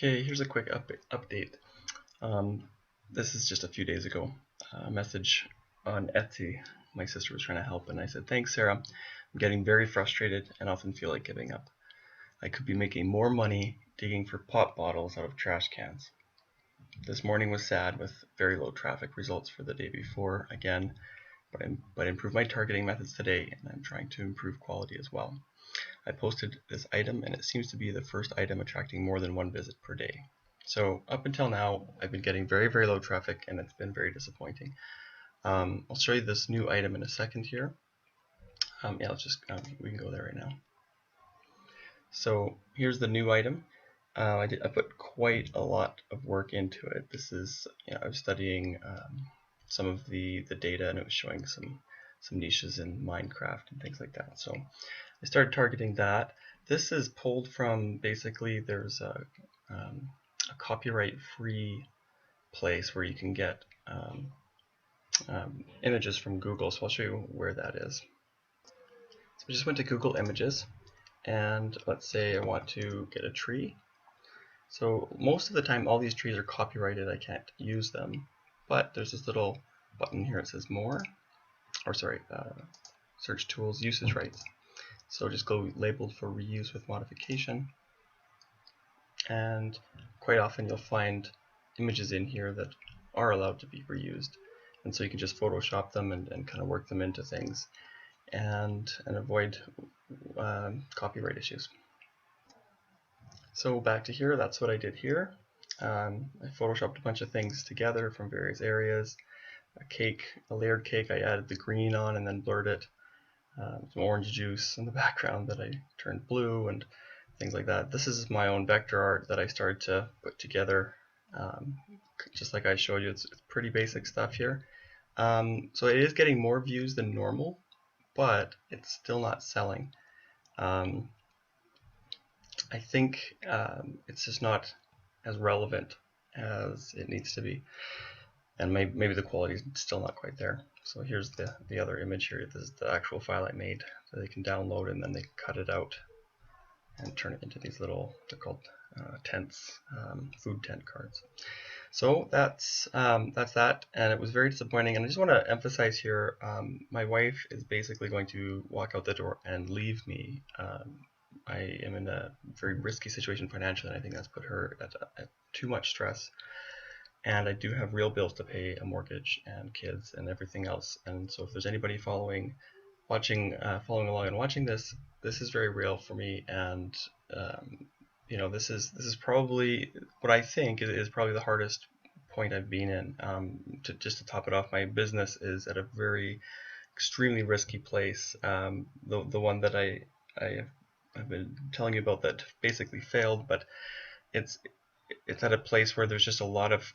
Okay, here's a quick update. This is just a few days ago. A message on Etsy. My sister was trying to help, and I said, "Thanks, Sarah. I'm getting very frustrated and often feel like giving up. I could be making more money digging for pop bottles out of trash cans." This morning was sad with very low traffic results for the day before again, but improved my targeting methods today, and I'm trying to improve quality as well. I posted this item, and it seems to be the first item attracting more than one visit per day. So up until now, I've been getting very, very low traffic, and it's been very disappointing. I'll show you this new item in a second here. Yeah, let's just we can go there right now. So here's the new item. I put quite a lot of work into it. This is, I was studying some of the data, and it was showing some niches in Minecraft and things like that. So I started targeting that. This is pulled from, basically there's a copyright-free place where you can get images from Google. So I'll show you where that is. So I just went to Google Images, and let's say I want to get a tree. So most of the time all these trees are copyrighted, I can't use them, but there's this little button here that says more, or sorry, search tools, usage rights. So just go labeled for reuse with modification, and quite often you'll find images in here that are allowed to be reused, and so you can just Photoshop them and kind of work them into things and avoid copyright issues. So back to here, that's what I did here. I Photoshopped a bunch of things together from various areas. A layered cake, I added the green on and then blurred it. Some orange juice in the background that I turned blue and things like that. This is my own vector art that I started to put together. Just like I showed you, it's pretty basic stuff here. So it is getting more views than normal, but it's still not selling. I think it's just not as relevant as it needs to be, and maybe the quality is still not quite there. So here's the other image here. This is the actual file I made that they can download, and then they cut it out and turn it into these little, they're called tents, food tent cards. So that's that, and it was very disappointing. And I just want to emphasize here, my wife is basically going to walk out the door and leave me. I am in a very risky situation financially, and I think that's put her at too much stress. And I do have real bills to pay, a mortgage and kids and everything else. And so if there's anybody following along and watching this, this is very real for me. And this is probably what I think is probably the hardest point I've been in. Just to top it off, my business is at a very extremely risky place. The one that I've been telling you about that basically failed, but it's at a place where there's just a lot of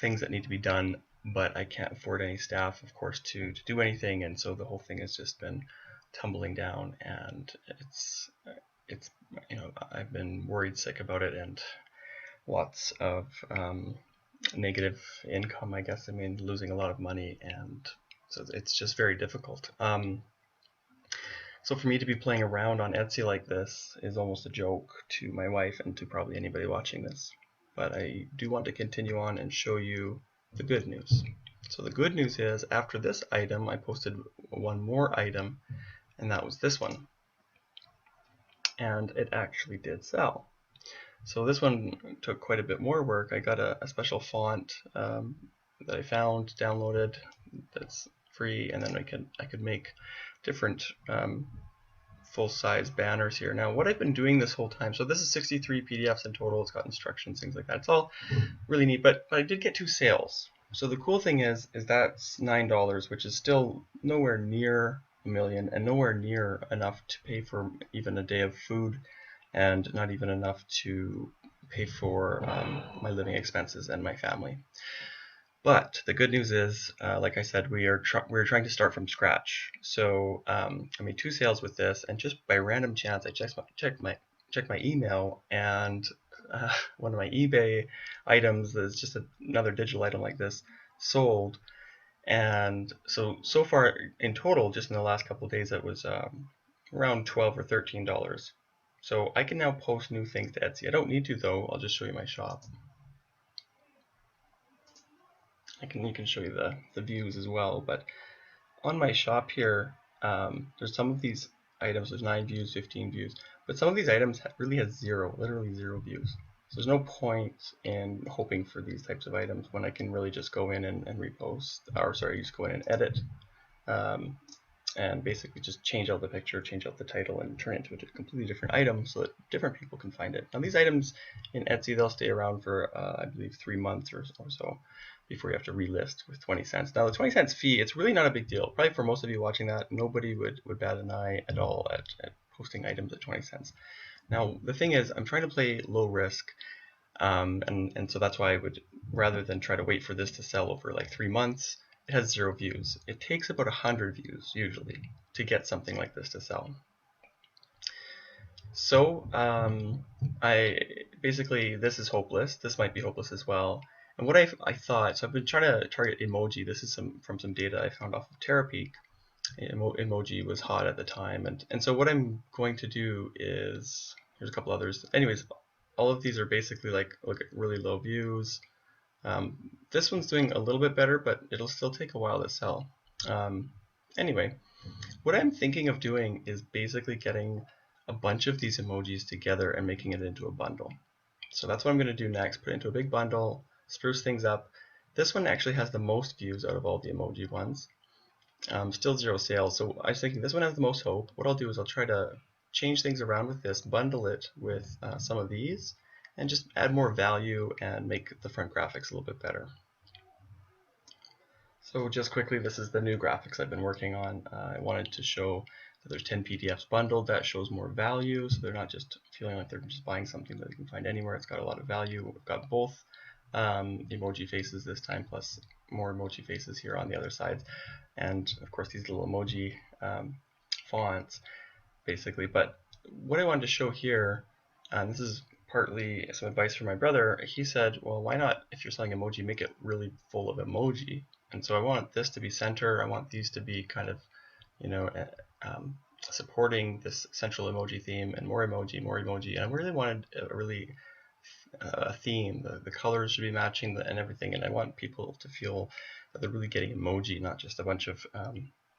things that need to be done, but I can't afford any staff, of course, to do anything, and so the whole thing has just been tumbling down, and it's I've been worried sick about it, and lots of negative income, I guess. I mean, losing a lot of money, and so it's just very difficult. So for me to be playing around on Etsy like this is almost a joke to my wife and to probably anybody watching this. But I do want to continue on and show you the good news. So the good news is, after this item, I posted one more item, and that was this one. And it actually did sell. So this one took quite a bit more work. I got a special font that I found, downloaded, that's free, and then I could make different full-size banners here. Now what I've been doing this whole time, so this is 63 PDFs in total, it's got instructions, things like that. It's all really neat, but I did get 2 sales. So the cool thing is that's $9, which is still nowhere near $1 million and nowhere near enough to pay for even a day of food, and not even enough to pay for my living expenses and my family. But the good news is, like I said, we're trying to start from scratch. So I made 2 sales with this, and just by random chance, I checked my email, and one of my eBay items that's just another digital item like this sold. And so far in total, just in the last couple of days, it was around $12 or $13. So I can now post new things to Etsy. I don't need to though. I'll just show you my shop. You can show you the views as well, but on my shop here, there's some of these items, there's 9 views, 15 views, but some of these items really has literally zero views. So there's no point in hoping for these types of items when I can really just go in and repost, or sorry, just go in and edit, um, and basically just change out the picture, change out the title, and turn it into a completely different item so that different people can find it. Now these items in Etsy, they'll stay around for I believe 3 months or so before you have to relist with 20 cents. Now the 20 cents fee, it's really not a big deal. Probably for most of you watching that, nobody would bat an eye at all at posting items at 20 cents. Now the thing is, I'm trying to play low risk, and so that's why I would, rather than try to wait for this to sell over like 3 months, it has 0 views. It takes about 100 views usually to get something like this to sell. So I basically, this is hopeless. This might be hopeless as well. And what I thought, so I've been trying to target emoji. This is from some data I found off of TerraPeak. Emoji was hot at the time, and so what I'm going to do is, here's a couple others. Anyways, all of these are basically like look at really low views. This one's doing a little bit better, but it'll still take a while to sell. Anyway, what I'm thinking of doing is basically getting a bunch of these emojis together and making it into a bundle. So that's what I'm going to do next, put it into a big bundle, spruce things up. This one actually has the most views out of all the emoji ones. Still 0 sales, so I was thinking this one has the most hope. What I'll do is I'll try to change things around with this, bundle it with some of these, and just add more value and make the front graphics a little bit better. So just quickly, this is the new graphics I've been working on. I wanted to show that there's 10 PDFs bundled. That shows more value, so they're not just feeling like they're just buying something that they can find anywhere. It's got a lot of value. We've got both emoji faces this time, plus more emoji faces here on the other side, and of course these little emoji fonts, basically. But what I wanted to show here, and this is partly some advice from my brother. He said, well, why not, if you're selling emoji, make it really full of emoji? And so I want this to be center. I want these to be kind of, you know, supporting this central emoji theme, and more emoji, more emoji. And I really wanted a theme. The colors should be matching and everything. And I want people to feel that they're really getting emoji, not just a bunch of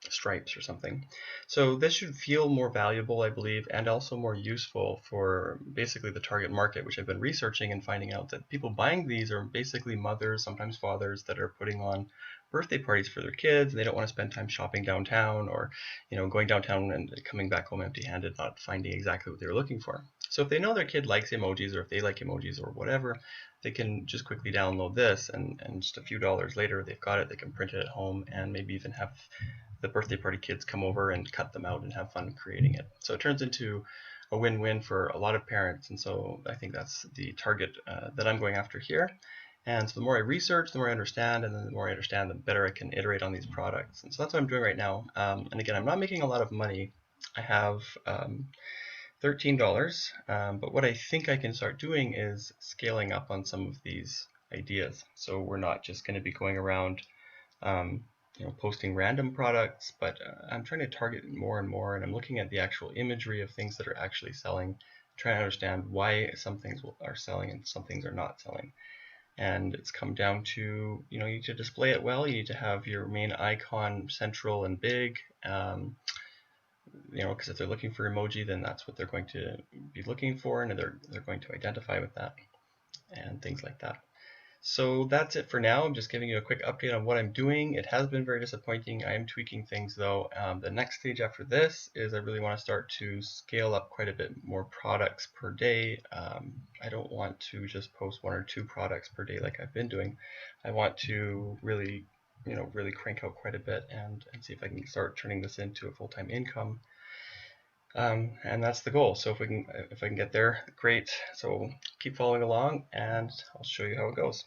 stripes or something. So this should feel more valuable, I believe, and also more useful for basically the target market, which I've been researching and finding out that people buying these are basically mothers, sometimes fathers, that are putting on birthday parties for their kids, and they don't want to spend time shopping downtown, or going downtown and coming back home empty-handed, not finding exactly what they were looking for. So if they know their kid likes emojis, or if they like emojis or whatever, they can just quickly download this, and just a few dollars later they've got it. They can print it at home and maybe even have the birthday party kids come over and cut them out and have fun creating it. So it turns into a win-win for a lot of parents, and so I think that's the target that I'm going after here. And so the more I research, the more I understand, and then the more I understand, the better I can iterate on these products. And so that's what I'm doing right now. And again, I'm not making a lot of money. I have $13, but what I think I can start doing is scaling up on some of these ideas. So we're not just going to be going around posting random products, but I'm trying to target more and more, and I'm looking at the actual imagery of things that are actually selling, trying to understand why some things are selling and some things are not selling. And it's come down to, you need to display it well. You need to have your main icon central and big, because if they're looking for emoji, then that's what they're going to be looking for, and they're going to identify with that, and things like that. So that's it for now. I'm just giving you a quick update on what I'm doing. It has been very disappointing. I am tweaking things though. The next stage after this is I really want to start to scale up quite a bit more products per day. I don't want to just post 1 or 2 products per day like I've been doing. I want to really crank out quite a bit and see if I can start turning this into a full-time income. And that's the goal. So if I can get there, great. So keep following along, and I'll show you how it goes.